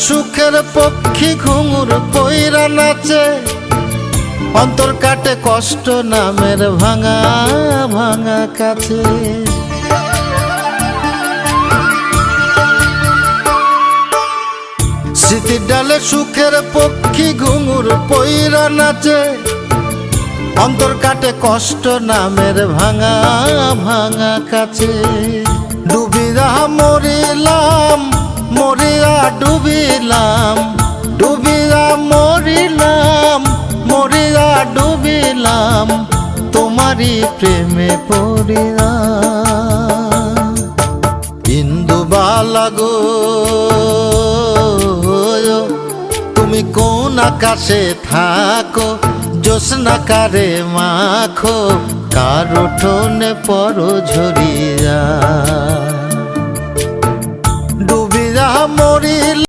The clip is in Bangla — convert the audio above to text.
সুখের পক্ষী ঘুঙুর পইরা নাচে, অন্তর কাটে কষ্ট নামের ভাঙা ভাঙা কাছে। স্মৃতির ডালে সুখের পক্ষী ঘুঙুর পইরা নাচে, অন্তর কাটে কষ্ট নামের ভাঙা ভাঙা কাছে। ডুবিয়া মরিলাম মরিয়া ডুবিলাম, ডুবিয়া মরিলাম মরিয়া ডুবিলাম, তোমারই প্রেমে পড়িয়া। ইন্দুবালা গো তুমি কোন আকাশে থাকো, জ্যোৎস্না কারে মাখো, কার উঠোনে পর ঝরিয়া। ডুবিয়া মরিল